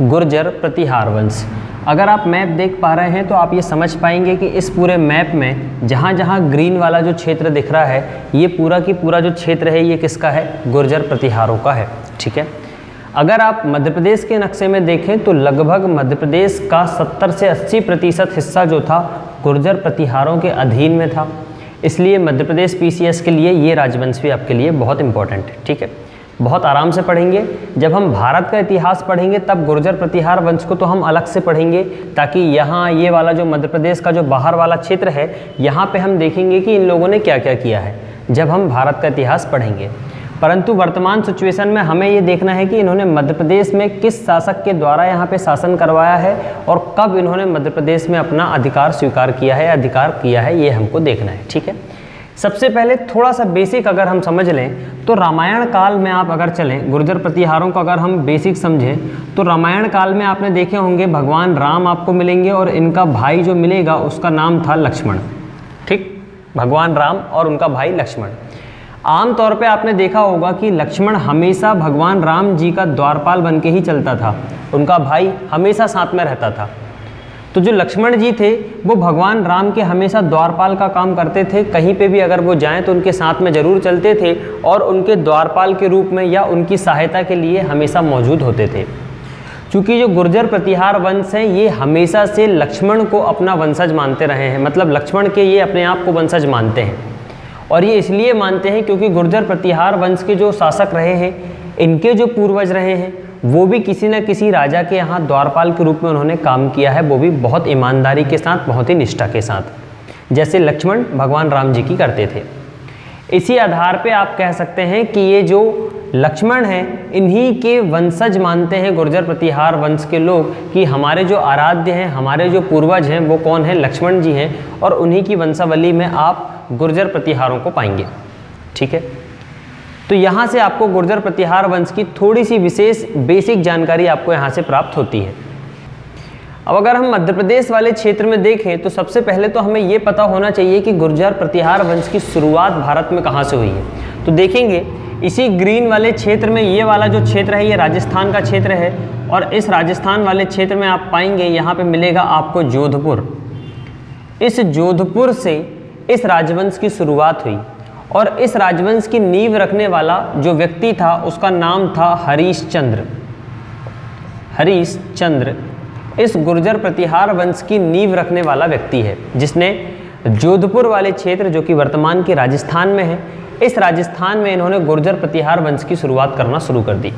गुर्जर प्रतिहार वंश। अगर आप मैप देख पा रहे हैं तो आप ये समझ पाएंगे कि इस पूरे मैप में जहाँ जहाँ ग्रीन वाला जो क्षेत्र दिख रहा है, ये पूरा की पूरा जो क्षेत्र है ये किसका है? गुर्जर प्रतिहारों का है। ठीक है। अगर आप मध्य प्रदेश के नक्शे में देखें तो लगभग मध्य प्रदेश का 70 से 80% हिस्सा जो था गुर्जर प्रतिहारों के अधीन में था। इसलिए मध्य प्रदेश पीसीएस के लिए ये राजवंश भी आपके लिए बहुत इंपॉर्टेंट है। ठीक है, बहुत आराम से पढ़ेंगे। जब हम भारत का इतिहास पढ़ेंगे तब गुर्जर प्रतिहार वंश को तो हम अलग से पढ़ेंगे, ताकि यहाँ ये वाला जो मध्य प्रदेश का जो बाहर वाला क्षेत्र है यहाँ पे हम देखेंगे कि इन लोगों ने क्या क्या किया है जब हम भारत का इतिहास पढ़ेंगे। परंतु वर्तमान सिचुएशन में हमें ये देखना है कि इन्होंने मध्य प्रदेश में किस शासक के द्वारा यहाँ पे शासन करवाया है और कब इन्होंने मध्य प्रदेश में अपना अधिकार स्वीकार किया है, अधिकार किया है, ये हमको देखना है। ठीक है। सबसे पहले थोड़ा सा बेसिक अगर हम समझ लें तो रामायण काल में आप अगर चलें, गुर्जर प्रतिहारों का अगर हम बेसिक समझें तो रामायण काल में आपने देखे होंगे भगवान राम आपको मिलेंगे और इनका भाई जो मिलेगा उसका नाम था लक्ष्मण। ठीक, भगवान राम और उनका भाई लक्ष्मण। आम तौर पे आपने देखा होगा कि लक्ष्मण हमेशा भगवान राम जी का द्वारपाल बन के ही चलता था, उनका भाई हमेशा साथ में रहता था। तो जो लक्ष्मण जी थे वो भगवान राम के हमेशा द्वारपाल का काम करते थे, कहीं पे भी अगर वो जाएं तो उनके साथ में ज़रूर चलते थे और उनके द्वारपाल के रूप में या उनकी सहायता के लिए हमेशा मौजूद होते थे। क्योंकि जो गुर्जर प्रतिहार वंश हैं ये हमेशा से लक्ष्मण को अपना वंशज मानते रहे हैं, मतलब लक्ष्मण के ये अपने आप को वंशज मानते हैं। और ये इसलिए मानते हैं क्योंकि गुर्जर प्रतिहार वंश के जो शासक रहे हैं, इनके जो पूर्वज रहे हैं, वो भी किसी न किसी राजा के यहाँ द्वारपाल के रूप में उन्होंने काम किया है, वो भी बहुत ईमानदारी के साथ, बहुत ही निष्ठा के साथ, जैसे लक्ष्मण भगवान राम जी की करते थे। इसी आधार पे आप कह सकते हैं कि ये जो लक्ष्मण हैं इन्हीं के वंशज मानते हैं गुर्जर प्रतिहार वंश के लोग कि हमारे जो आराध्य हैं, हमारे जो पूर्वज हैं वो कौन है? लक्ष्मण जी हैं, और उन्हीं की वंशावली में आप गुर्जर प्रतिहारों को पाएंगे। ठीक है। तो यहाँ से आपको गुर्जर प्रतिहार वंश की थोड़ी सी विशेष बेसिक जानकारी आपको यहाँ से प्राप्त होती है। अब अगर हम मध्य प्रदेश वाले क्षेत्र में देखें तो सबसे पहले तो हमें ये पता होना चाहिए कि गुर्जर प्रतिहार वंश की शुरुआत भारत में कहाँ से हुई है। तो देखेंगे इसी ग्रीन वाले क्षेत्र में, ये वाला जो क्षेत्र है ये राजस्थान का क्षेत्र है, और इस राजस्थान वाले क्षेत्र में आप पाएंगे यहाँ पे मिलेगा आपको जोधपुर। इस जोधपुर से इस राजवंश की शुरुआत हुई और इस राजवंश की नींव रखने वाला जो व्यक्ति था उसका नाम था हरिश्चंद्र। हरिश्चंद्र इस गुर्जर प्रतिहार वंश की नींव रखने वाला व्यक्ति है, जिसने जोधपुर वाले क्षेत्र जो कि वर्तमान के राजस्थान में है, इस राजस्थान में इन्होंने गुर्जर प्रतिहार वंश की शुरुआत करना शुरू कर दी।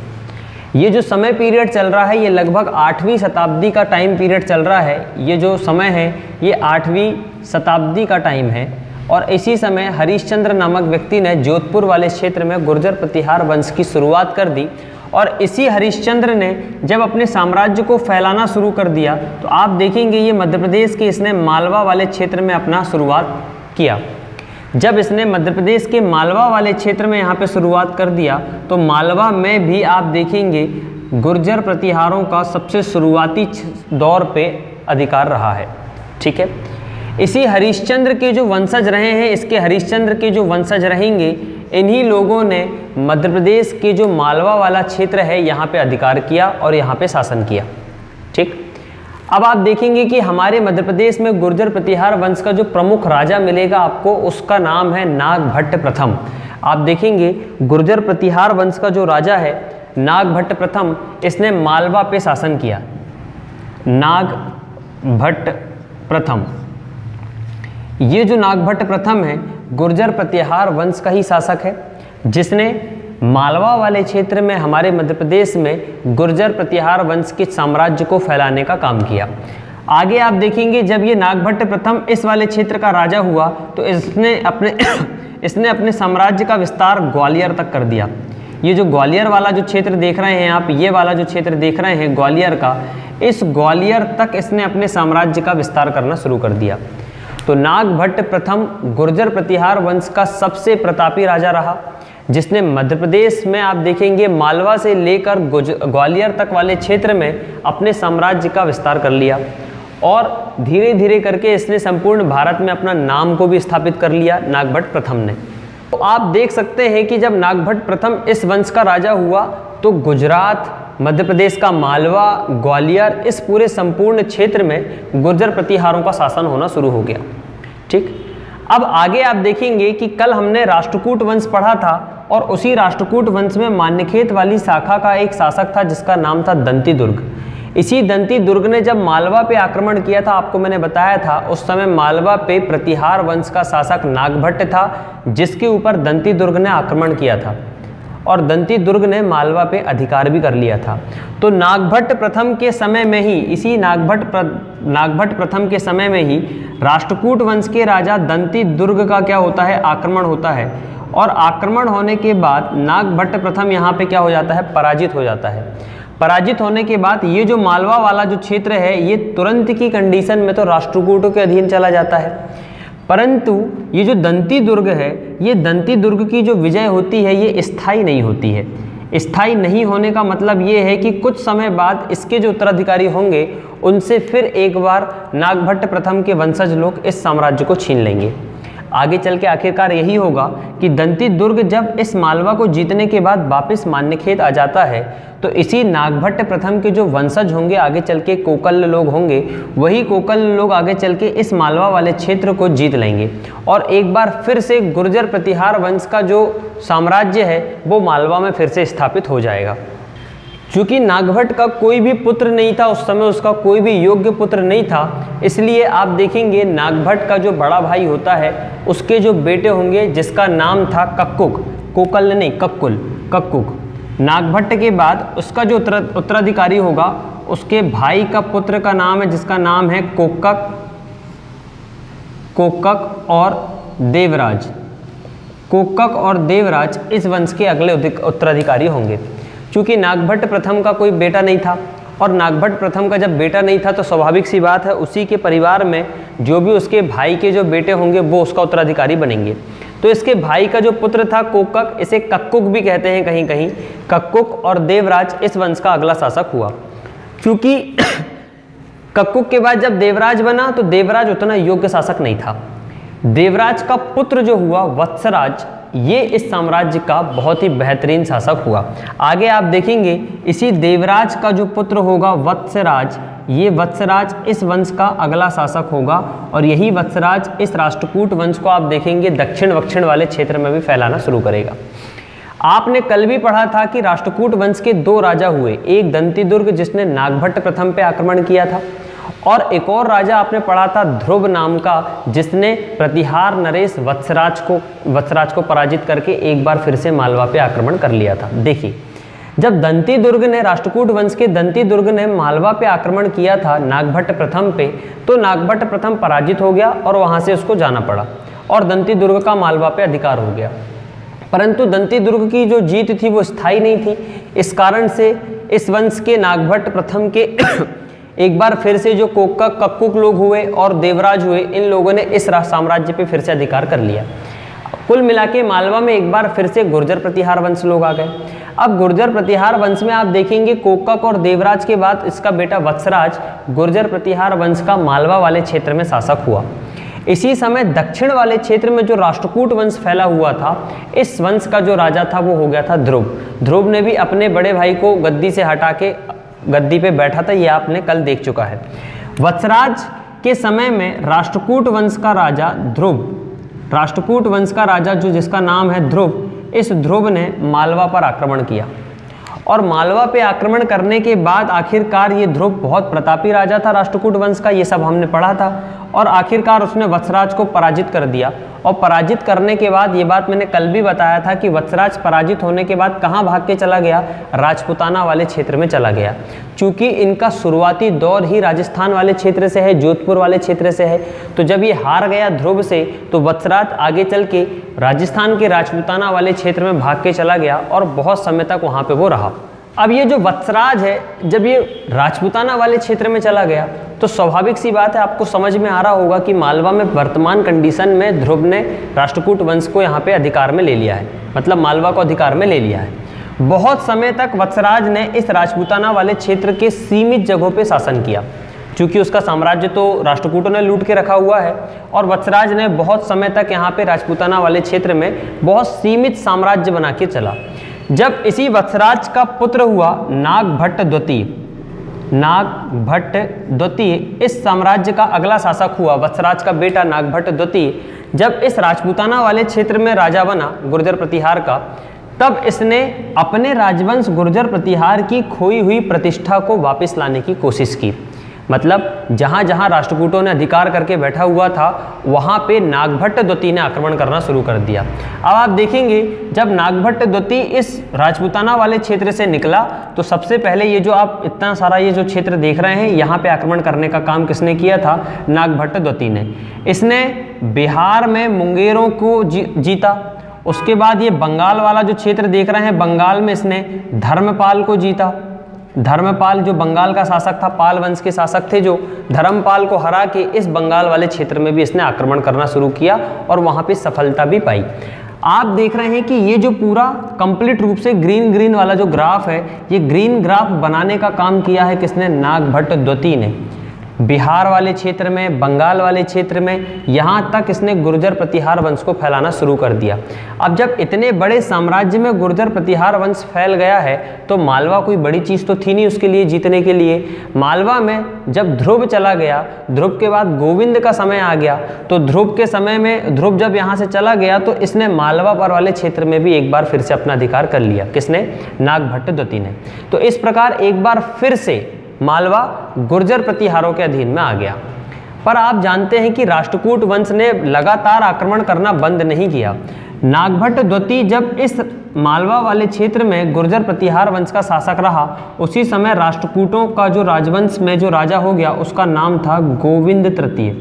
ये जो समय पीरियड चल रहा है ये लगभग 8वीं शताब्दी का टाइम पीरियड चल रहा है। ये जो समय है ये 8वीं शताब्दी का टाइम है, और इसी समय हरिश्चंद्र नामक व्यक्ति ने जोधपुर वाले क्षेत्र में गुर्जर प्रतिहार वंश की शुरुआत कर दी। और इसी हरिश्चंद्र ने जब अपने साम्राज्य को फैलाना शुरू कर दिया तो आप देखेंगे ये मध्य प्रदेश के इसने मालवा वाले क्षेत्र में अपना शुरुआत किया। जब इसने मध्य प्रदेश के मालवा वाले क्षेत्र में यहाँ पे शुरुआत कर दिया तो मालवा में भी आप देखेंगे गुर्जर प्रतिहारों का सबसे शुरुआती दौर पे अधिकार रहा है। ठीक है। इसी हरिश्चंद्र के जो वंशज रहे हैं, इसके हरिश्चंद्र के जो वंशज रहेंगे, इन्हीं लोगों ने मध्य प्रदेश के जो मालवा वाला क्षेत्र है यहाँ पे अधिकार किया और यहाँ पे शासन किया। ठीक। अब आप देखेंगे कि हमारे मध्य प्रदेश में गुर्जर प्रतिहार वंश का जो प्रमुख राजा मिलेगा आपको, उसका नाम है नागभट्ट प्रथम। आप देखेंगे गुर्जर प्रतिहार वंश का जो राजा है नागभट्ट प्रथम, इसने मालवा पे शासन किया। नागभट्ट प्रथम, ये जो नागभट्ट प्रथम है गुर्जर प्रतिहार वंश का ही शासक है, जिसने मालवा वाले क्षेत्र में हमारे मध्य प्रदेश में गुर्जर प्रतिहार वंश के साम्राज्य को फैलाने का काम किया। आगे आप देखेंगे जब ये नागभट्ट प्रथम इस वाले क्षेत्र का राजा हुआ तो इसने अपने साम्राज्य का विस्तार ग्वालियर तक कर दिया। ये जो ग्वालियर वाला जो क्षेत्र देख रहे हैं आप, ये वाला जो क्षेत्र देख रहे हैं ग्वालियर का, इस ग्वालियर तक इसने अपने साम्राज्य का विस्तार करना शुरू कर दिया। तो नागभट्ट प्रथम गुर्जर प्रतिहार वंश का सबसे प्रतापी राजा रहा, जिसने मध्य प्रदेश में आप देखेंगे मालवा से लेकर ग्वालियर तक वाले क्षेत्र में अपने साम्राज्य का विस्तार कर लिया, और धीरे धीरे करके इसने संपूर्ण भारत में अपना नाम को भी स्थापित कर लिया नागभट्ट प्रथम ने। तो आप देख सकते हैं कि जब नागभट्ट प्रथम इस वंश का राजा हुआ तो गुजरात, मध्य प्रदेश का मालवा, ग्वालियर, इस पूरे संपूर्ण क्षेत्र में गुर्जर प्रतिहारों का शासन होना शुरू हो गया। ठीक, अब आगे आप देखेंगे कि कल हमने राष्ट्रकूट वंश पढ़ा था और उसी राष्ट्रकूट वंश में मान्यखेत वाली शाखा का एक शासक था जिसका नाम था दंती दुर्ग। इसी दंती दुर्ग ने जब मालवा पे आक्रमण किया था, आपको मैंने बताया था उस समय मालवा पे प्रतिहार वंश का शासक नागभट्ट था जिसके ऊपर दंती दुर्ग ने आक्रमण किया था और दंती दुर्ग ने मालवा पे अधिकार भी कर लिया था। तो नागभट्ट प्रथम के समय में ही, इसी नागभट्ट प्रथम के समय में ही राष्ट्रकूट वंश के राजा दंती दुर्ग का क्या होता है, आक्रमण होता है और आक्रमण होने के बाद नागभट्ट प्रथम यहाँ पे क्या हो जाता है, पराजित हो जाता है। पराजित होने के बाद ये जो मालवा वाला जो क्षेत्र है ये तुरंत की कंडीशन में तो राष्ट्रकूटों के अधीन चला जाता है, परंतु ये जो दंती दुर्ग है, ये दंती दुर्ग की जो विजय होती है ये स्थायी नहीं होती है। स्थायी नहीं होने का मतलब ये है कि कुछ समय बाद इसके जो उत्तराधिकारी होंगे उनसे फिर एक बार नागभट्ट प्रथम के वंशज लोग इस साम्राज्य को छीन लेंगे। आगे चल के आखिरकार यही होगा कि दंती दुर्ग जब इस मालवा को जीतने के बाद वापस मान्यखेत आ जाता है तो इसी नागभट्ट प्रथम के जो वंशज होंगे आगे चल के कोकल लोग होंगे, वही कोकल लोग आगे चल के इस मालवा वाले क्षेत्र को जीत लेंगे और एक बार फिर से गुर्जर प्रतिहार वंश का जो साम्राज्य है वो मालवा में फिर से स्थापित हो जाएगा। चूँकि नागभट्ट का कोई भी पुत्र नहीं था उस समय, उसका कोई भी योग्य पुत्र नहीं था, इसलिए आप देखेंगे नागभट्ट का जो बड़ा भाई होता है उसके जो बेटे होंगे जिसका नाम था कक्कुक, कोकल नहीं कक्कुल, कक्कुक। नागभट्ट के बाद उसका जो उत्तराधिकारी होगा उसके भाई का पुत्र का नाम है जिसका नाम है कोकक और देवराज। कोकक और देवराज इस वंश के अगले उत्तराधिकारी होंगे। चूँकि नागभट्ट प्रथम का कोई बेटा नहीं था और नागभट्ट प्रथम का जब बेटा नहीं था तो स्वाभाविक सी बात है उसी के परिवार में जो भी उसके भाई के जो बेटे होंगे वो उसका उत्तराधिकारी बनेंगे। तो इसके भाई का जो पुत्र था कोकक, इसे कक्कुक भी कहते हैं कहीं कहीं, कक्कुक और देवराज इस वंश का अगला शासक हुआ। क्योंकि कक्कुक के बाद जब देवराज बना तो देवराज उतना योग्य शासक नहीं था। देवराज का पुत्र जो हुआ वत्सराज, ये इस साम्राज्य का बहुत ही बेहतरीन शासक हुआ। आगे आप देखेंगे इसी देवराज का जो पुत्र होगा वत्सराज, ये वत्सराज इस वंश का अगला शासक होगा और यही वत्सराज इस राष्ट्रकूट वंश को आप देखेंगे दक्षिण वाले क्षेत्र में भी फैलाना शुरू करेगा। आपने कल भी पढ़ा था कि राष्ट्रकूट वंश के दो राजा हुए, एक दंती दुर्ग जिसने नागभट्ट प्रथम पे आक्रमण किया था और एक और राजा आपने पढ़ा था ध्रुव नाम का जिसने प्रतिहार नरेश वत्सराज को पराजित करके एक बार फिर से मालवा पे आक्रमण कर लिया था। देखिए, जब दंती दुर्ग ने, राष्ट्रकूट वंश के दंती दुर्ग ने मालवा पे आक्रमण किया था नागभट्ट प्रथम पे, तो नागभट्ट प्रथम पराजित हो गया और वहाँ से उसको जाना पड़ा और दंती दुर्ग का मालवा पे अधिकार हो गया। परंतु दंती दुर्ग की जो जीत थी वो स्थायी नहीं थी। इस कारण से इस वंश के नागभट्ट प्रथम के एक बार फिर से जो कक्कुक लोग हुए और देवराज हुए, इन लोगों ने इस साम्राज्य पे फिर से अधिकार कर लिया। कुल मिला के मालवा में एक बार फिर से गुर्जर प्रतिहार वंश लोग आ गए। अब गुर्जर प्रतिहार वंश में आप देखेंगे कोकक और देवराज के बाद इसका बेटा वत्सराज गुर्जर प्रतिहार वंश का मालवा वाले क्षेत्र में शासक हुआ। इसी समय दक्षिण वाले क्षेत्र में जो राष्ट्रकूट वंश फैला हुआ था, इस वंश का जो राजा था वो हो गया था ध्रुव। ध्रुव ने भी अपने बड़े भाई को गद्दी से हटा के गद्दी पे बैठा था, ये आपने कल देख चुका है। वत्सराज के समय में राष्ट्रकूट वंश का राजा ध्रुव, राष्ट्रकूट वंश का राजा जो जिसका नाम है ध्रुव, इस ध्रुव ने मालवा पर आक्रमण किया और मालवा पे आक्रमण करने के बाद आखिरकार ये ध्रुव बहुत प्रतापी राजा था राष्ट्रकूट वंश का, ये सब हमने पढ़ा था और आखिरकार उसने वत्सराज को पराजित कर दिया। और पराजित करने के बाद, ये बात मैंने कल भी बताया था कि वत्सराज पराजित होने के बाद कहाँ भाग के चला गया, राजपूताना वाले क्षेत्र में चला गया। चूँकि इनका शुरुआती दौर ही राजस्थान वाले क्षेत्र से है, जोधपुर वाले क्षेत्र से है, तो जब ये हार गया ध्रुव से तो वत्सराज आगे चल के राजस्थान के राजपूताना वाले क्षेत्र में भाग के चला गया और बहुत समय तक वहाँ पर वो रहा। अब ये जो वत्सराज है, जब ये राजपूताना वाले क्षेत्र में चला गया तो स्वाभाविक सी बात है, आपको समझ में आ रहा होगा कि मालवा में वर्तमान कंडीशन में ध्रुव ने राष्ट्रकूट वंश को यहाँ पे अधिकार में ले लिया है, मतलब मालवा को अधिकार में ले लिया है। बहुत समय तक वत्सराज ने इस राजपूताना वाले क्षेत्र के सीमित जगहों पे शासन किया, क्योंकि उसका साम्राज्य तो राष्ट्रकूटों ने लूट के रखा हुआ है और वत्सराज ने बहुत समय तक यहाँ पे राजपूताना वाले क्षेत्र में बहुत सीमित साम्राज्य बना के चला। जब इसी वत्सराज का पुत्र हुआ नागभट्ट द्वितीय, नागभट्ट द्वितीय इस साम्राज्य का अगला शासक हुआ, वत्सराज का बेटा नागभट्ट द्वितीय जब इस राजपूताना वाले क्षेत्र में राजा बना गुर्जर प्रतिहार का, तब इसने अपने राजवंश गुर्जर प्रतिहार की खोई हुई प्रतिष्ठा को वापस लाने की कोशिश की। मतलब जहाँ जहाँ राष्ट्रकूटों ने अधिकार करके बैठा हुआ था वहाँ पे नागभट्ट द्वितीय ने आक्रमण करना शुरू कर दिया। अब आप देखेंगे जब नागभट्ट द्वितीय इस राजपूताना वाले क्षेत्र से निकला तो सबसे पहले ये जो आप इतना सारा ये जो क्षेत्र देख रहे हैं यहाँ पे आक्रमण करने का काम किसने किया था? नागभट्ट द्वितीय ने। इसने बिहार में मुंगेरों को जीता। उसके बाद ये बंगाल वाला जो क्षेत्र देख रहे हैं, बंगाल में इसने धर्मपाल को जीता। धर्मपाल जो बंगाल का शासक था, पाल वंश के शासक थे, जो धर्मपाल को हरा के इस बंगाल वाले क्षेत्र में भी इसने आक्रमण करना शुरू किया और वहाँ पे सफलता भी पाई। आप देख रहे हैं कि ये जो पूरा कंप्लीट रूप से ग्रीन वाला जो ग्राफ है, ये ग्रीन ग्राफ बनाने का काम किया है किसने? नागभट्ट द्वितीय ने। बिहार वाले क्षेत्र में, बंगाल वाले क्षेत्र में, यहाँ तक इसने गुर्जर प्रतिहार वंश को फैलाना शुरू कर दिया। अब जब इतने बड़े साम्राज्य में गुर्जर प्रतिहार वंश फैल गया है तो मालवा कोई बड़ी चीज़ तो थी नहीं उसके लिए जीतने के लिए। मालवा में जब ध्रुव चला गया, ध्रुव के बाद गोविंद का समय आ गया, तो ध्रुव के समय में ध्रुव जब यहाँ से चला गया तो इसने मालवा पर वाले क्षेत्र में भी एक बार फिर से अपना अधिकार कर लिया। किसने? नागभट्ट द्वितीय ने। तो इस प्रकार एक बार फिर से मालवा गुर्जर प्रतिहारों के अधीन में आ गया। पर आप जानते हैं कि राष्ट्रकूट वंश ने लगातार आक्रमण करना बंद नहीं किया। नागभट्ट द्वितीय जब इस मालवा वाले क्षेत्र में गुर्जर प्रतिहार वंश का शासक रहा, उसी समय राष्ट्रकूटों का जो राजवंश में जो राजा हो गया उसका नाम था गोविंद तृतीय।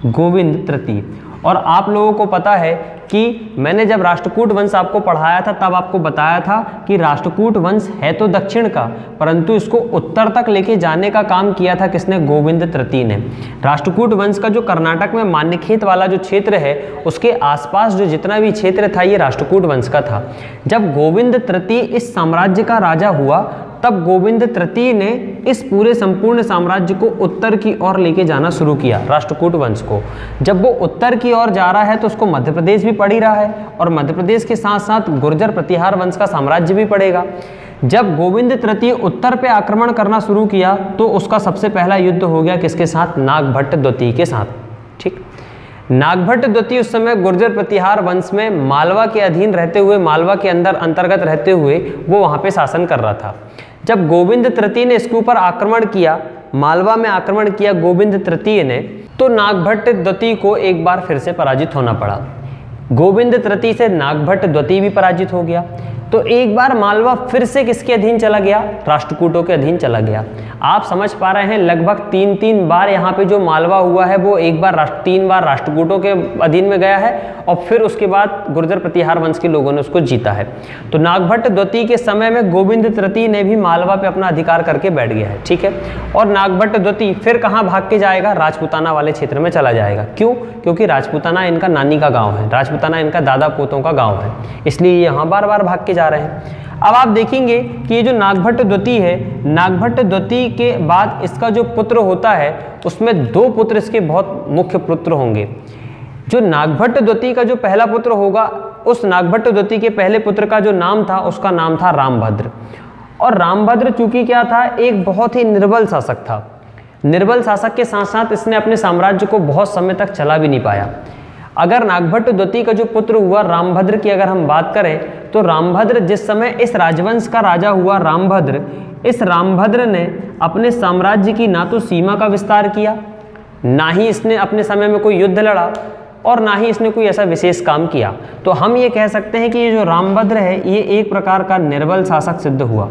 गोविंद तृतीय। और आप लोगों को पता है कि मैंने जब राष्ट्रकूट वंश आपको पढ़ाया था तब आपको बताया था कि राष्ट्रकूट वंश है तो दक्षिण का, परंतु इसको उत्तर तक लेके जाने का काम किया था किसने? गोविंद तृतीय ने। राष्ट्रकूट वंश का जो कर्नाटक में मान्यखेत वाला जो क्षेत्र है उसके आसपास जो जितना भी क्षेत्र था ये राष्ट्रकूट वंश का था। जब गोविंद तृतीय इस साम्राज्य का राजा हुआ तब गोविंद तृतीय ने इस पूरे संपूर्ण साम्राज्य को उत्तर की ओर लेके जाना शुरू किया, राष्ट्रकूट वंश को। जब वो उत्तर की ओर जा रहा है तो उसको मध्य प्रदेश भी पड़ ही रहा है और मध्य प्रदेश के साथ साथ गुर्जर प्रतिहार वंश का साम्राज्य भी पड़ेगा। जब गोविंद तृतीय उत्तर पे आक्रमण करना शुरू किया तो उसका सबसे पहला युद्ध हो गया किसके साथ? नागभट्ट द्वितीय के साथ। ठीक। नागभट्ट द्वितीय उस समय गुर्जर प्रतिहार वंश में मालवा के अधीन रहते हुए, मालवा के अंतर्गत रहते हुए वो वहाँ पे शासन कर रहा था। जब गोविंद तृतीय ने इसके ऊपर आक्रमण किया, मालवा में आक्रमण किया गोविंद तृतीय ने, तो नागभट्ट द्वितीय को एक बार फिर से पराजित होना पड़ा। गोविंद तृतीय से नागभट्ट द्वितीय भी पराजित हो गया। तो एक बार मालवा फिर से किसके अधीन चला गया? राष्ट्रकूटों के अधीन चला गया। आप समझ पा रहे हैं लगभग तीन बार यहाँ पे जो मालवा हुआ है वो एक बार 3 बार राष्ट्रकूटों के अधीन में गया है और फिर उसके बाद गुर्जर प्रतिहार वंश के लोगों ने उसको जीता है। तो नागभट्ट द्वितीय के समय में गोविंद तृतीय ने भी मालवा पे अपना अधिकार करके बैठ गया है। ठीक है। और नागभट्ट द्वितीय फिर कहाँ भाग के जाएगा? राजपूताना वाले क्षेत्र में चला जाएगा। क्यों? क्योंकि राजपूताना इनका नानी का गाँव है, राजपूताना इनका दादा पोतों का गाँव है, इसलिए यहाँ बार बार भाग के जा रहे हैं। अब आप देखेंगे कि ये जो नागभट्ट द्वितीय है, नागभट्ट द्वितीय के बाद इसका जो पुत्र होता है उसमें 2 पुत्र इसके बहुत मुख्य पुत्र होंगे। जो नागभट्ट द्वितीय का जो पहला पुत्र होगा, उस नागभट्ट द्वितीय के पहले पुत्र का जो नाम था उसका नाम था रामभद्र। और रामभद्र चूंकि क्या था? एक बहुत ही निर्बल शासक था। निर्बल शासक के साथ साथ इसने अपने साम्राज्य को बहुत समय तक चला भी नहीं पाया। अगर नागभट्ट द्वितीय का जो पुत्र हुआ रामभद्र की अगर हम बात करें तो रामभद्र जिस समय इस राजवंश का राजा हुआ रामभद्र, इस रामभद्र ने अपने साम्राज्य की ना तो सीमा का विस्तार किया, ना ही इसने अपने समय में कोई युद्ध लड़ा और ना ही इसने कोई ऐसा विशेष काम किया। तो हम ये कह सकते हैं कि ये जो रामभद्र है ये एक प्रकार का निर्बल शासक सिद्ध हुआ।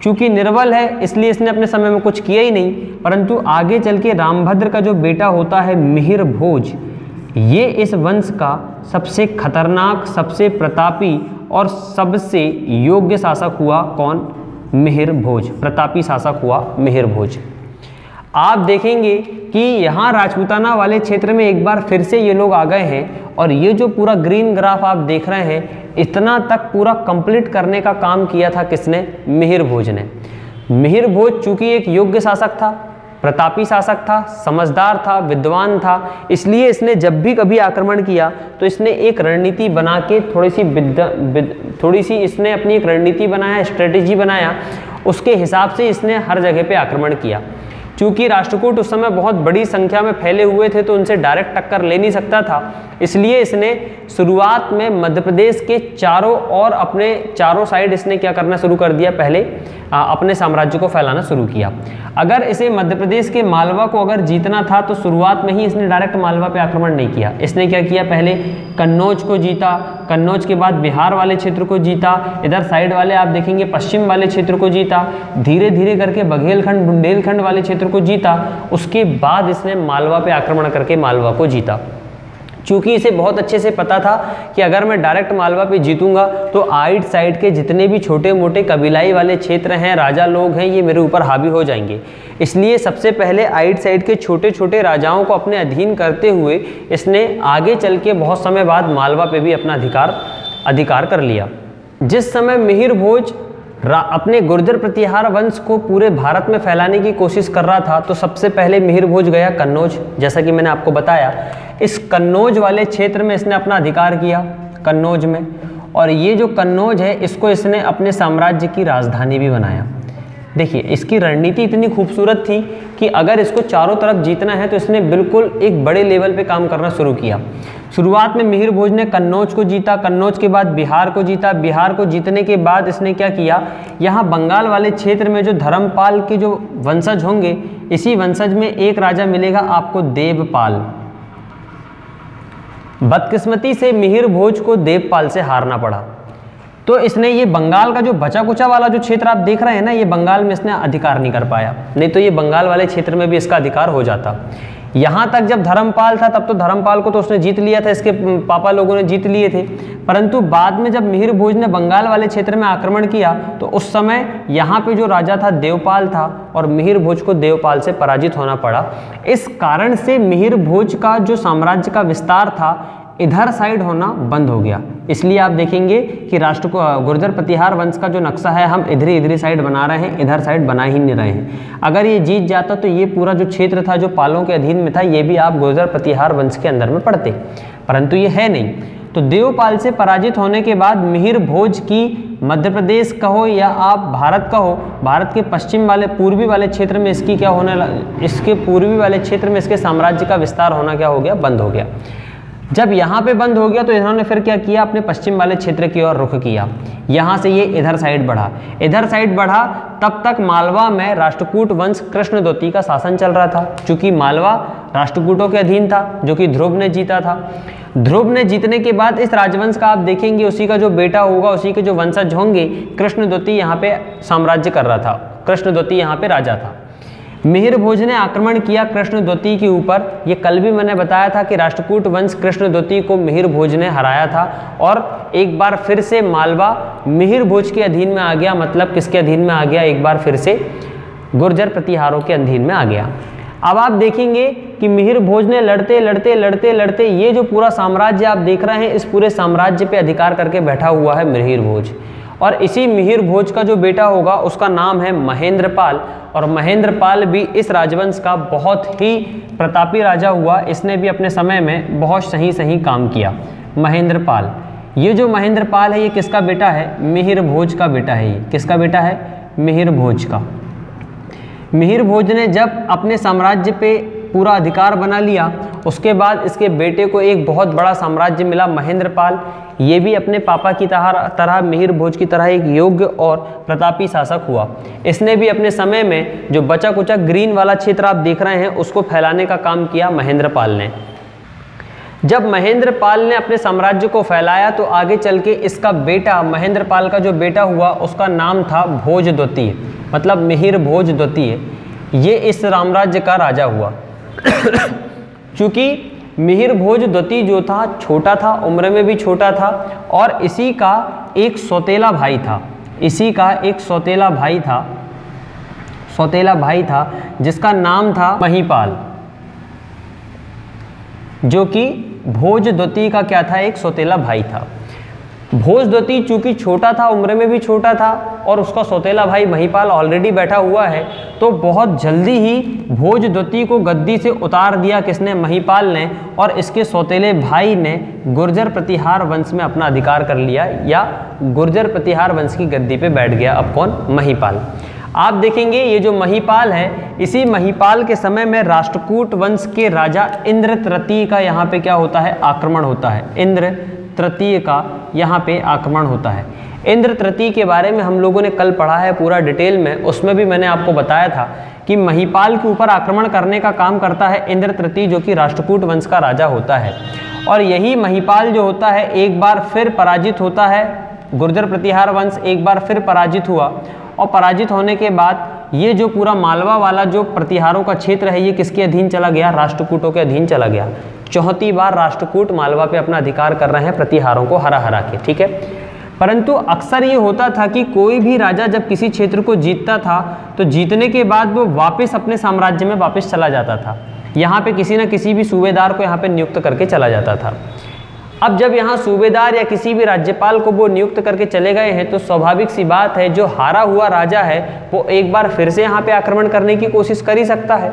चूंकि निर्बल है इसलिए इसने अपने समय में कुछ किया ही नहीं, परंतु आगे चल के रामभद्र का जो बेटा होता है मिहिर भोज, ये इस वंश का सबसे खतरनाक, सबसे प्रतापी और सबसे योग्य शासक हुआ। कौन? मिहिर भोज। प्रतापी शासक हुआ मिहिर भोज। आप देखेंगे कि यहाँ राजपूताना वाले क्षेत्र में एक बार फिर से ये लोग आ गए हैं और ये जो पूरा ग्रीन ग्राफ आप देख रहे हैं इतना तक पूरा कंप्लीट करने का काम किया था किसने? मिहिर भोज ने। मिहिर भोज चूंकि एक योग्य शासक था, प्रतापी शासक था, समझदार था, विद्वान था, इसलिए इसने जब भी कभी आक्रमण किया तो इसने एक रणनीति बना के थोड़ी सी इसने अपनी एक रणनीति बनाया, स्ट्रेटेजी बनाया, उसके हिसाब से इसने हर जगह पे आक्रमण किया। चूंकि राष्ट्रकूट उस समय बहुत बड़ी संख्या में फैले हुए थे तो उनसे डायरेक्ट टक्कर ले नहीं सकता था, इसलिए इसने शुरुआत में मध्य प्रदेश के चारों और अपने चारों साइड इसने क्या करना शुरू कर दिया, पहले अपने साम्राज्य को फैलाना शुरू किया। अगर इसे मध्य प्रदेश के मालवा को अगर जीतना था तो शुरुआत में ही इसने डायरेक्ट मालवा पे आक्रमण नहीं किया। इसने क्या किया, पहले कन्नौज को जीता, कन्नौज के बाद बिहार वाले क्षेत्र को जीता, इधर साइड वाले आप देखेंगे पश्चिम वाले क्षेत्र को जीता, धीरे धीरे करके बघेलखंड, बुंदेलखंड वाले क्षेत्र को जीता, उसके बाद इसने मालवा पे आक्रमण करके मालवा को जीता। चूंकि इसे बहुत अच्छे से पता था कि अगर मैं डायरेक्ट मालवा पे जीतूंगा तो आइट साइड के जितने भी छोटे मोटे कबीलाई वाले क्षेत्र हैं, राजा लोग हैं, ये मेरे ऊपर हावी हो जाएंगे। इसलिए सबसे पहले आइट साइड के छोटे छोटे राजाओं को अपने अधीन करते हुए इसने आगे चल के बहुत समय बाद मालवा पे भी अपना अधिकार कर लिया। जिस समय मिहिर भोज अपने गुर्जर प्रतिहार वंश को पूरे भारत में फैलाने की कोशिश कर रहा था तो सबसे पहले मिहिर भोज गया कन्नौज। जैसा कि मैंने आपको बताया, इस कन्नौज वाले क्षेत्र में इसने अपना अधिकार किया, कन्नौज में, और ये जो कन्नौज है इसको इसने अपने साम्राज्य की राजधानी भी बनाया। देखिए, इसकी रणनीति इतनी खूबसूरत थी कि अगर इसको चारों तरफ जीतना है तो इसने बिल्कुल एक बड़े लेवल पे काम करना शुरू किया। शुरुआत में मिहिर भोज ने कन्नौज को जीता, कन्नौज के बाद बिहार को जीता, बिहार को जीतने के बाद इसने क्या किया, यहाँ बंगाल वाले क्षेत्र में जो धर्मपाल के जो वंशज होंगे, इसी वंशज में एक राजा मिलेगा आपको, देवपाल। बदकिस्मती से मिहिर भोज को देवपाल से हारना पड़ा, तो इसने ये बंगाल का जो बचा कुचा वाला जो क्षेत्र आप देख रहे हैं ना, ये बंगाल में इसने अधिकार नहीं कर पाया, नहीं तो ये बंगाल वाले क्षेत्र में भी इसका अधिकार हो जाता। यहाँ तक जब धर्मपाल था तब तो धर्मपाल को तो उसने जीत लिया था, इसके पापा लोगों ने जीत लिए थे, परंतु बाद में जब मिहिर भोज ने बंगाल वाले क्षेत्र में आक्रमण किया तो उस समय यहाँ पे जो राजा था देवपाल था और मिहिर भोज को देवपाल से पराजित होना पड़ा। इस कारण से मिहिर भोज का जो साम्राज्य का विस्तार था इधर साइड होना बंद हो गया। इसलिए आप देखेंगे कि गुर्जर प्रतिहार वंश का जो नक्शा है हम इधरी साइड बना रहे हैं, इधर साइड बना ही नहीं रहे हैं। अगर ये जीत जाता तो ये पूरा जो क्षेत्र था जो पालों के अधीन में था ये भी आप गुर्जर प्रतिहार वंश के अंदर में पड़ते, परंतु ये है नहीं। तो देवपाल से पराजित होने के बाद मिहिर भोज की मध्य प्रदेश कहो या आप भारत कहो, भारत के पश्चिम वाले पूर्वी वाले क्षेत्र में इसकी क्या होने इसके पूर्वी वाले क्षेत्र में इसके साम्राज्य का विस्तार होना क्या हो गया, बंद हो गया। जब यहाँ पे बंद हो गया तो इन्होंने फिर क्या किया, अपने पश्चिम वाले क्षेत्र की ओर रुख किया। यहाँ से ये इधर साइड बढ़ा, इधर साइड बढ़ा, तब तक मालवा में राष्ट्रकूट वंश कृष्णद्वती का शासन चल रहा था। चूंकि मालवा राष्ट्रकूटों के अधीन था जो कि ध्रुव ने जीता था। ध्रुव ने जीतने के बाद इस राजवंश का आप देखेंगे उसी का जो बेटा होगा, उसी के जो वंशज होंगे, कृष्णद्वती यहाँ पे साम्राज्य कर रहा था, कृष्णद्वती यहाँ पे राजा था। मिहिर भोज ने आक्रमण किया कृष्णद्वती के ऊपर। ये कल भी मैंने बताया था कि राष्ट्रकूट वंश कृष्णद्वती को मिहिर भोज ने हराया था और एक बार फिर से मालवा मिहिर भोज के अधीन में आ गया। मतलब किसके अधीन में आ गया, एक बार फिर से गुर्जर प्रतिहारों के अधीन में आ गया। अब आप देखेंगे कि मिहिर भोज ने लड़ते लड़ते लड़ते लड़ते ये जो पूरा साम्राज्य आप देख रहे हैं, इस पूरे साम्राज्य पे अधिकार करके बैठा हुआ है मिहिर भोज। और इसी मिहिर भोज का जो बेटा होगा उसका नाम है महेंद्रपाल, और महेंद्रपाल भी इस राजवंश का बहुत ही प्रतापी राजा हुआ। इसने भी अपने समय में बहुत सही काम किया। महेंद्रपाल, ये जो महेंद्रपाल है ये किसका बेटा है, मिहिर भोज का बेटा है। ये किसका बेटा है, मिहिर भोज का। मिहिर भोज ने जब अपने साम्राज्य पे पूरा अधिकार बना लिया, उसके बाद इसके बेटे को एक बहुत बड़ा साम्राज्य मिला महेंद्रपाल। ये भी अपने पापा की तरह मिहिर भोज की तरह एक योग्य और प्रतापी शासक हुआ। इसने भी अपने समय में जो बचा कुचा ग्रीन वाला क्षेत्र आप देख रहे हैं उसको फैलाने का काम किया महेंद्रपाल ने। जब महेंद्रपाल ने अपने साम्राज्य को फैलाया तो आगे चल के इसका बेटा, महेंद्रपाल का जो बेटा हुआ उसका नाम था भोजद्वितीय, मतलब मिहिर भोज द्वितीय। ये इस साम्राज्य का राजा हुआ। चूंकि मिहिर भोज द्वितीय जो था छोटा था, उम्र में भी छोटा था, और इसी का एक सौतेला भाई था, इसी का एक सौतेला भाई था जिसका नाम था महीपाल, जो कि भोज द्वितीय का क्या था, एक सौतेला भाई था। भोजद्वितीय चूंकि छोटा था, उम्र में भी छोटा था और उसका सौतेला भाई महिपाल ऑलरेडी बैठा हुआ है, तो बहुत जल्दी ही भोजद्वितीय को गद्दी से उतार दिया किसने? महिपाल ने, और इसके सौतेले भाई ने गुर्जर प्रतिहार वंश में अपना अधिकार कर लिया या गुर्जर प्रतिहार वंश की गद्दी पे बैठ गया। अब कौन? महिपाल। आप देखेंगे ये जो महिपाल है, इसी महिपाल के समय में राष्ट्रकूट वंश के राजा इंद्र तृतीय का यहाँ पे क्या होता है? आक्रमण होता है। इंद्र तृतीय का यहाँ पे आक्रमण होता है। इंद्र तृतीय के बारे में हम लोगों ने कल पढ़ा है पूरा डिटेल में, उसमें भी मैंने आपको बताया था कि महिपाल के ऊपर आक्रमण करने का काम करता है इंद्र तृतीय, जो कि राष्ट्रकूट वंश का राजा होता है। और यही महिपाल जो होता है एक बार फिर पराजित होता है, गुर्जर प्रतिहार वंश एक बार फिर पराजित हुआ, और पराजित होने के बाद ये जो पूरा मालवा वाला जो प्रतिहारों का क्षेत्र है ये किसके अधीन चला गया? राष्ट्रकूटों के अधीन चला गया। चौथी बार राष्ट्रकूट मालवा पे अपना अधिकार कर रहे हैं प्रतिहारों को हरा हरा के, ठीक है। परंतु अक्सर ये होता था कि कोई भी राजा जब किसी क्षेत्र को जीतता था तो जीतने के बाद वो वापस अपने साम्राज्य में वापस चला जाता था। यहाँ पे किसी न किसी भी सूबेदार को यहाँ पे नियुक्त करके चला जाता था। अब जब यहाँ सूबेदार या किसी भी राज्यपाल को वो नियुक्त करके चले गए हैं तो स्वाभाविक सी बात है जो हारा हुआ राजा है वो एक बार फिर से यहाँ पे आक्रमण करने की कोशिश कर ही सकता है।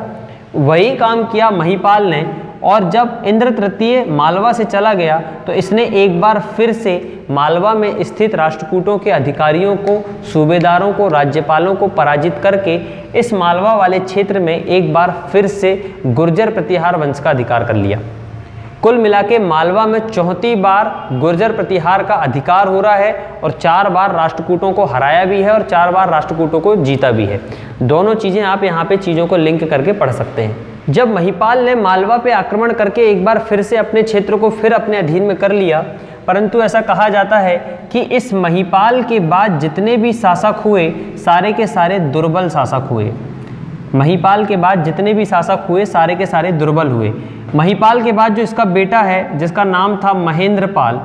वही काम किया महिपाल ने, और जब इंद्र तृतीय मालवा से चला गया तो इसने एक बार फिर से मालवा में स्थित राष्ट्रकूटों के अधिकारियों को, सूबेदारों को, राज्यपालों को पराजित करके इस मालवा वाले क्षेत्र में एक बार फिर से गुर्जर प्रतिहार वंश का अधिकार कर लिया। कुल मिला के मालवा में चौथी बार गुर्जर प्रतिहार का अधिकार हो रहा है और 4 बार राष्ट्रकूटों को हराया भी है और 4 बार राष्ट्रकूटों को जीता भी है। दोनों चीज़ें आप यहाँ पे चीज़ों को लिंक करके पढ़ सकते हैं। जब महिपाल ने मालवा पे आक्रमण करके एक बार फिर से अपने क्षेत्र को फिर अपने अधीन में कर लिया, परंतु ऐसा कहा जाता है कि इस महिपाल के बाद जितने भी शासक हुए सारे के सारे दुर्बल शासक हुए। महिपाल के बाद जितने भी शासक हुए सारे के सारे दुर्बल हुए। महिपाल के बाद जो इसका बेटा है जिसका नाम था महेंद्रपाल,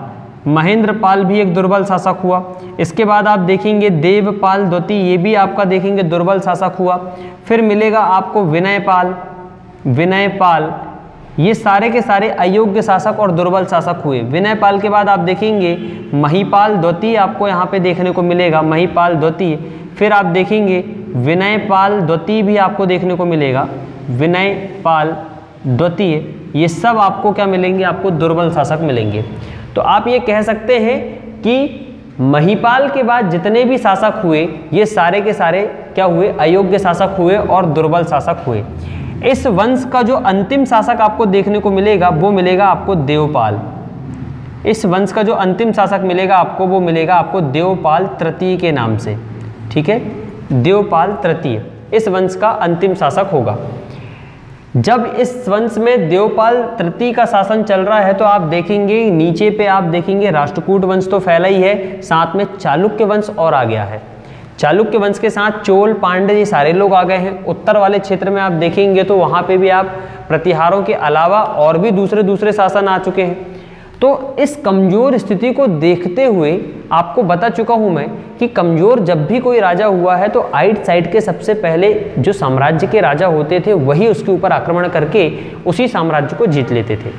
महेंद्रपाल भी एक दुर्बल शासक हुआ। इसके बाद आप देखेंगे देवपाल द्वितीय, ये भी आपका देखेंगे दुर्बल शासक हुआ। फिर मिलेगा आपको विनयपाल, विनयपाल, ये सारे के सारे अयोग्य शासक और दुर्बल शासक हुए। विनयपाल के बाद आप देखेंगे महिपाल द्वितीय आपको यहाँ पे देखने को मिलेगा, महिपाल द्वितीय। फिर आप देखेंगे विनयपाल द्वितीय भी आपको देखने को मिलेगा, विनयपाल द्वितीय। ये सब आपको क्या मिलेंगे? आपको दुर्बल शासक मिलेंगे। तो आप ये कह सकते हैं कि महिपाल के बाद जितने भी शासक हुए ये सारे के सारे क्या हुए? अयोग्य शासक हुए और दुर्बल शासक हुए। इस वंश का जो अंतिम शासक आपको देखने को मिलेगा वो मिलेगा आपको देवपाल। इस वंश का जो अंतिम शासक मिलेगा आपको वो मिलेगा आपको देवपाल तृतीय के नाम से, ठीक है। देवपाल तृतीय इस वंश का अंतिम शासक होगा। जब इस वंश में देवपाल तृतीय का शासन चल रहा है तो आप देखेंगे नीचे पे आप देखेंगे राष्ट्रकूट वंश तो फैला ही है, साथ में चालुक्य वंश और आ गया है। चालुक्य वंश के साथ चोल, पांड्य ये सारे लोग आ गए हैं। उत्तर वाले क्षेत्र में आप देखेंगे तो वहाँ पे भी आप प्रतिहारों के अलावा और भी दूसरे शासन आ चुके हैं। तो इस कमज़ोर स्थिति को देखते हुए आपको बता चुका हूँ मैं कि कमज़ोर जब भी कोई राजा हुआ है तो आइट साइड के सबसे पहले जो साम्राज्य के राजा होते थे वही उसके ऊपर आक्रमण करके उसी साम्राज्य को जीत लेते थे।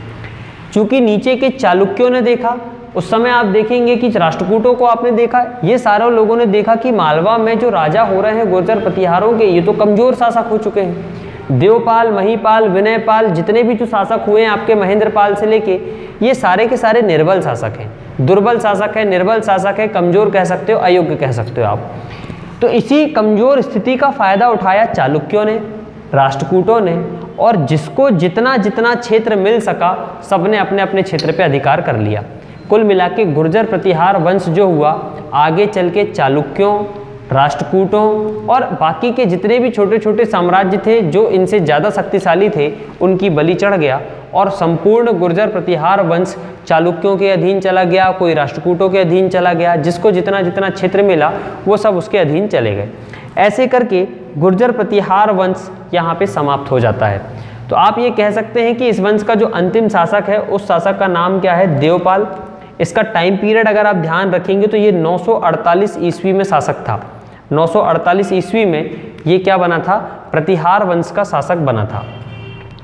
चूँकि नीचे के चालुक्यों ने देखा, उस समय आप देखेंगे कि राष्ट्रकूटों को आपने देखा, ये सारे लोगों ने देखा कि मालवा में जो राजा हो रहे हैं गुर्जर प्रतिहारों के ये तो कमज़ोर शासक हो चुके हैं। देवपाल, महिपाल, विनयपाल जितने भी जो शासक हुए हैं आपके महेंद्रपाल से लेके ये सारे के सारे निर्बल शासक हैं, दुर्बल शासक है, निर्बल शासक है, कमज़ोर कह सकते हो, अयोग्य कह सकते हो आप। तो इसी कमज़ोर स्थिति का फ़ायदा उठाया चालुक्यों ने, राष्ट्रकूटों ने, और जिसको जितना जितना क्षेत्र मिल सका सबने अपने अपने क्षेत्र पे अधिकार कर लिया। कुल मिला के गुर्जर प्रतिहार वंश जो हुआ आगे चल के चालुक्यों, राष्ट्रकूटों और बाकी के जितने भी छोटे छोटे साम्राज्य थे जो इनसे ज़्यादा शक्तिशाली थे उनकी बलि चढ़ गया और संपूर्ण गुर्जर प्रतिहार वंश चालुक्यों के अधीन चला गया, कोई राष्ट्रकूटों के अधीन चला गया, जिसको जितना जितना क्षेत्र मिला वो सब उसके अधीन चले गए। ऐसे करके गुर्जर प्रतिहार वंश यहाँ पे समाप्त हो जाता है। तो आप ये कह सकते हैं कि इस वंश का जो अंतिम शासक है उस शासक का नाम क्या है? देवपाल। इसका टाइम पीरियड अगर आप ध्यान रखेंगे तो ये 948 ईस्वी में शासक था। 948 ईस्वी में ये क्या बना था? प्रतिहार वंश का शासक बना था।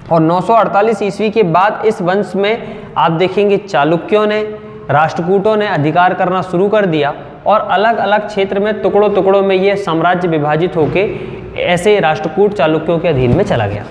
और 948 ईस्वी के बाद इस वंश में आप देखेंगे चालुक्यों ने राष्ट्रकूटों ने अधिकार करना शुरू कर दिया और अलग अलग क्षेत्र में टुकड़ों टुकड़ों में ये साम्राज्य विभाजित होकर ऐसे राष्ट्रकूट चालुक्यों के अधीन में चला गया।